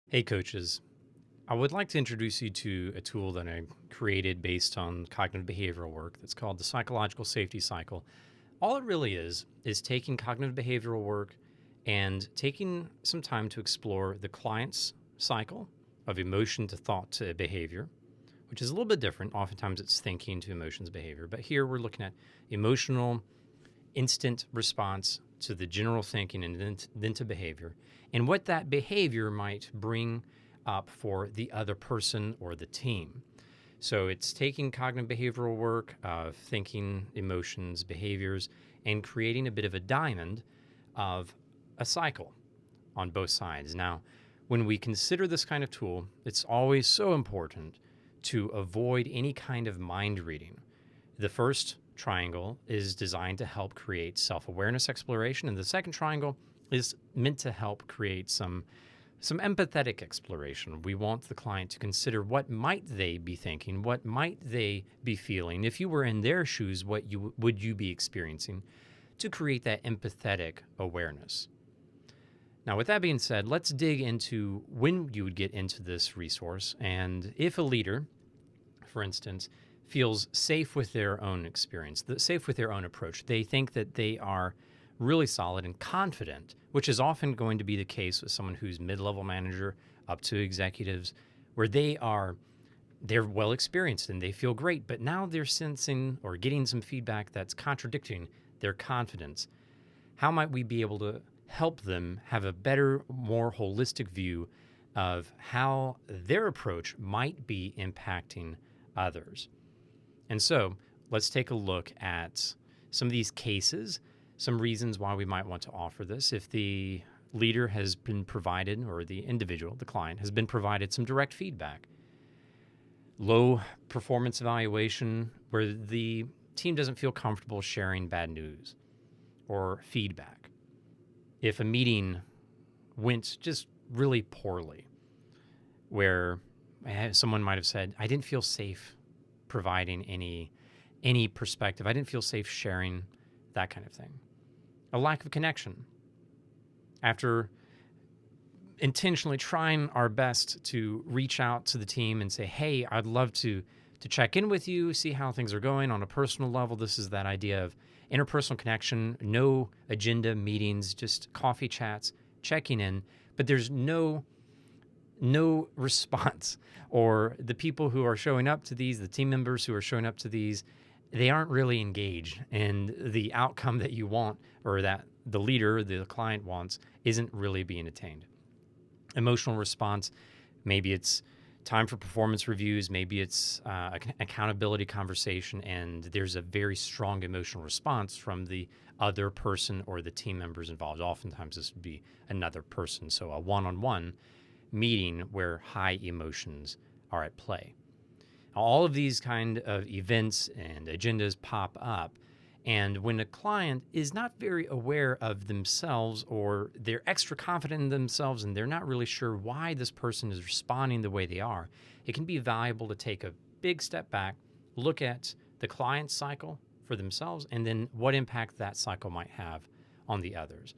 Hey, coaches. I would like to introduce you to a tool that I created based on cognitive behavioral work that's called the Psychological Safety Cycle. All it really is taking cognitive behavioral work and taking some time to explore the client's cycle of emotion to thought to behavior, which is a little bit different. Oftentimes it's thinking to emotions, behavior. But here we're looking at emotional instant response to the general thinking and then to behavior, and what that behavior might bring up for the other person or the team. So it's taking cognitive behavioral work of thinking, emotions, behaviors, and creating a bit of a diamond of a cycle on both sides. Now, when we consider this kind of tool, it's always so important to avoid any kind of mind reading. The first triangle is designed to help create self-awareness exploration, and the second triangle is meant to help create some empathetic exploration. We want the client to consider what might they be thinking, what might they be feeling. If you were in their shoes, would you be experiencing, to create that empathetic awareness. Now, with that being said, let's dig into when you would get into this resource, and if a leader, for instance, feels safe with their own experience, safe with their own approach. They think that they are really solid and confident, which is often going to be the case with someone who's mid-level manager up to executives, where they're well experienced and they feel great, but now they're sensing or getting some feedback that's contradicting their confidence. How might we be able to help them have a better, more holistic view of how their approach might be impacting others? And so let's take a look at some of these cases, some reasons why we might want to offer this. If the leader has been provided, or the individual, the client, has been provided some direct feedback, low performance evaluation where the team doesn't feel comfortable sharing bad news or feedback. If a meeting went just really poorly, where someone might have said, I didn't feel safe providing any perspective. I didn't feel safe sharing, that kind of thing. A lack of connection. After intentionally trying our best to reach out to the team and say, hey, I'd love to check in with you, see how things are going on a personal level. This is that idea of interpersonal connection, no agenda meetings, just coffee chats, checking in, but there's no response, or the people who are showing up to these, the team members who are showing up to these, they aren't really engaged, and the outcome that you want, or that the leader, the client wants, isn't really being attained. Emotional response, maybe it's time for performance reviews, maybe it's an accountability conversation, and there's a very strong emotional response from the other person or the team members involved. Oftentimes this would be another person, so a one-on-one meeting where high emotions are at play. All of these kind of events and agendas pop up, and when a client is not very aware of themselves, or they're extra confident in themselves and they're not really sure why this person is responding the way they are, it can be valuable to take a big step back, look at the client's cycle for themselves, and then what impact that cycle might have on the others.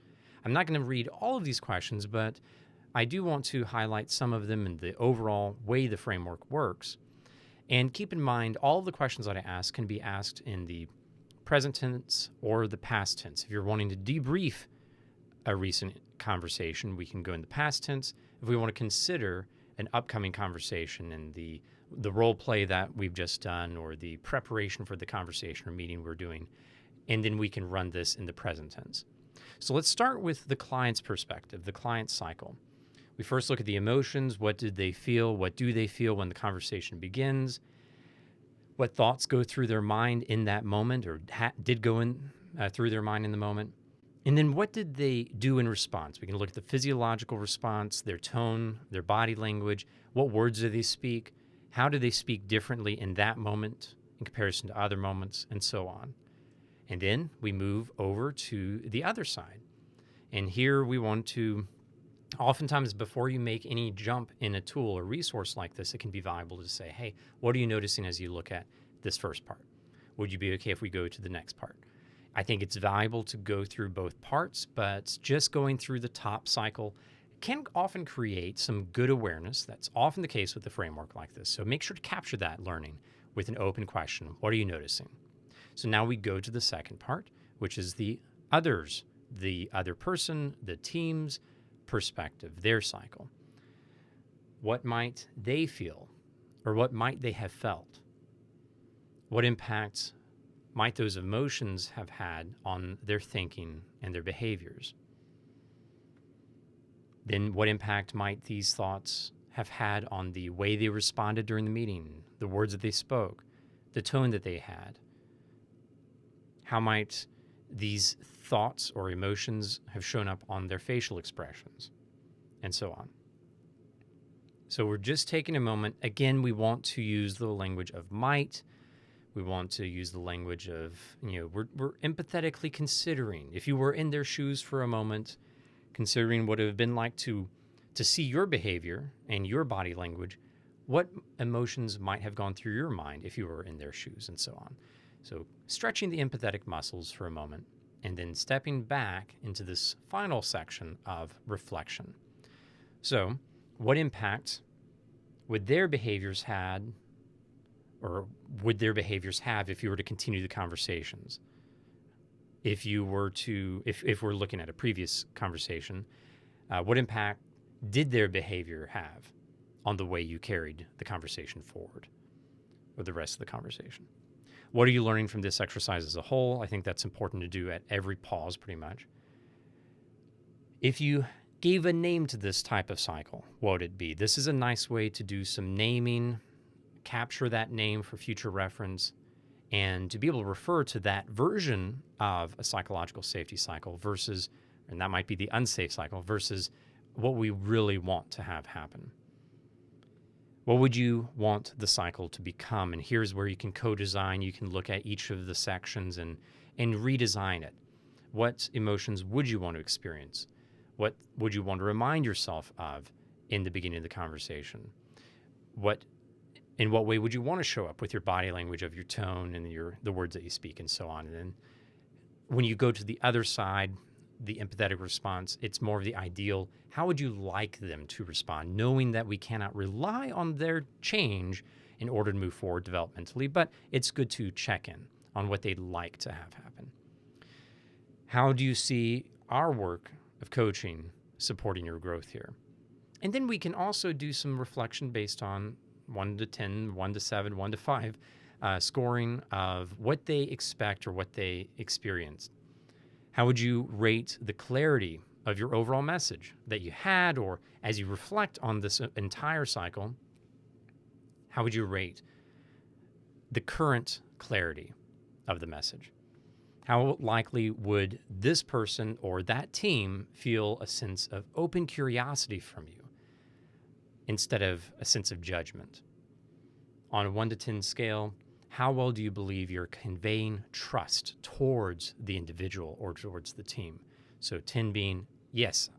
I'm not going to read all of these questions, but I do want to highlight some of them and the overall way the framework works. And keep in mind, all of the questions that I ask can be asked in the present tense or the past tense. If you're wanting to debrief a recent conversation, we can go in the past tense. If we want to consider an upcoming conversation and the role play that we've just done, or the preparation for the conversation or meeting we're doing, and then we can run this in the present tense. So let's start with the client's perspective, the client's cycle. We first look at the emotions. What did they feel? What do they feel when the conversation begins? What thoughts go through their mind in that moment, or did go in through their mind in the moment? And then what did they do in response? We can look at the physiological response, their tone, their body language. What words do they speak? How do they speak differently in that moment in comparison to other moments, and so on? And then we move over to the other side. And here we want to, oftentimes before you make any jump in a tool or resource like this, it can be valuable to say, hey, what are you noticing as you look at this first part? Would you be okay if we go to the next part? I think it's valuable to go through both parts, but just going through the top cycle can often create some good awareness. That's often the case with a framework like this. So make sure to capture that learning with an open question. What are you noticing? So now we go to the second part, which is the others, the other person, the team's perspective, their cycle. What might they feel, or what might they have felt? What impacts might those emotions have had on their thinking and their behaviors? Then what impact might these thoughts have had on the way they responded during the meeting, the words that they spoke, the tone that they had? How might these thoughts or emotions have shown up on their facial expressions, and so on? So we're just taking a moment. Again, we want to use the language of might. We want to use the language of, we're empathetically considering. If you were in their shoes for a moment, considering what it would have been like to see your behavior and your body language, what emotions might have gone through your mind if you were in their shoes, and so on. So stretching the empathetic muscles for a moment, and then stepping back into this final section of reflection. So what impact would their behaviors had, or would their behaviors have if you were to continue the conversations? If you were to, if we're looking at a previous conversation, what impact did their behavior have on the way you carried the conversation forward, or the rest of the conversation? What are you learning from this exercise as a whole? I think that's important to do at every pause, pretty much. If you gave a name to this type of cycle, what would it be? This is a nice way to do some naming, capture that name for future reference, and to be able to refer to that version of a psychological safety cycle versus, and that might be the unsafe cycle, versus what we really want to have happen. What would you want the cycle to become? And here's where you can co-design. You can look at each of the sections and redesign it. What emotions would you want to experience? What would you want to remind yourself of in the beginning of the conversation? In what way would you want to show up with your body language, of your tone and the words that you speak, and so on? And then when you go to the other side, the empathetic response, it's more of the ideal. How would you like them to respond, knowing that we cannot rely on their change in order to move forward developmentally, but it's good to check in on what they'd like to have happen. How do you see our work of coaching supporting your growth here? And then we can also do some reflection based on 1 to 10, 1 to 7, 1 to 5, scoring of what they expect or what they experienced. How would you rate the clarity of your overall message that you had, or as you reflect on this entire cycle, how would you rate the current clarity of the message? How likely would this person or that team feel a sense of open curiosity from you instead of a sense of judgment? On a 1 to 10 scale, how well do you believe you're conveying trust towards the individual or towards the team? So 10 being, yes,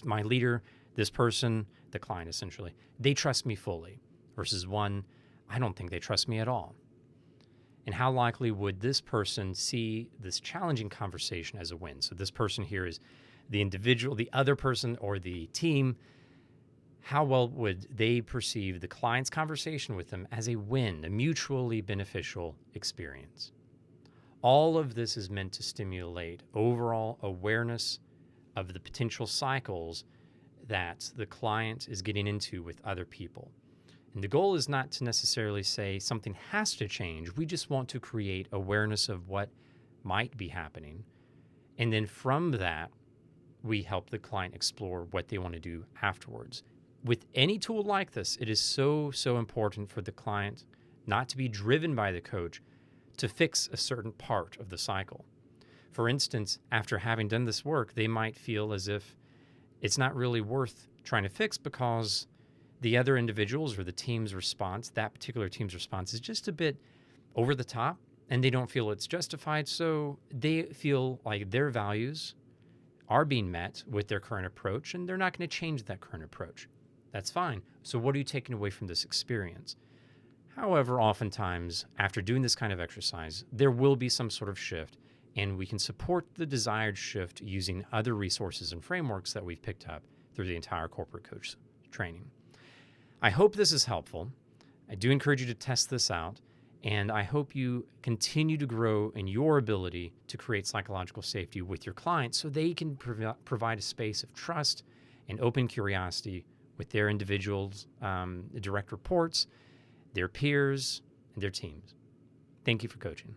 my leader, this person, the client essentially, they trust me fully, versus 1, I don't think they trust me at all. And how likely would this person see this challenging conversation as a win? So this person here is the individual, the other person, or the team. How well would they perceive the client's conversation with them as a win, a mutually beneficial experience? All of this is meant to stimulate overall awareness of the potential cycles that the client is getting into with other people. And the goal is not to necessarily say something has to change. We just want to create awareness of what might be happening. And then from that, we help the client explore what they want to do afterwards. With any tool like this, it is so important for the client not to be driven by the coach to fix a certain part of the cycle. For instance, after having done this work, they might feel as if it's not really worth trying to fix because the other individuals or the team's response, that particular team's response, is just a bit over the top and they don't feel it's justified. So they feel like their values are being met with their current approach and they're not going to change that current approach. That's fine. So what are you taking away from this experience? However, oftentimes, after doing this kind of exercise, there will be some sort of shift, and we can support the desired shift using other resources and frameworks that we've picked up through the entire corporate coach training. I hope this is helpful. I do encourage you to test this out, and I hope you continue to grow in your ability to create psychological safety with your clients so they can provide a space of trust and open curiosity with their individuals, direct reports, their peers, and their teams. Thank you for coaching.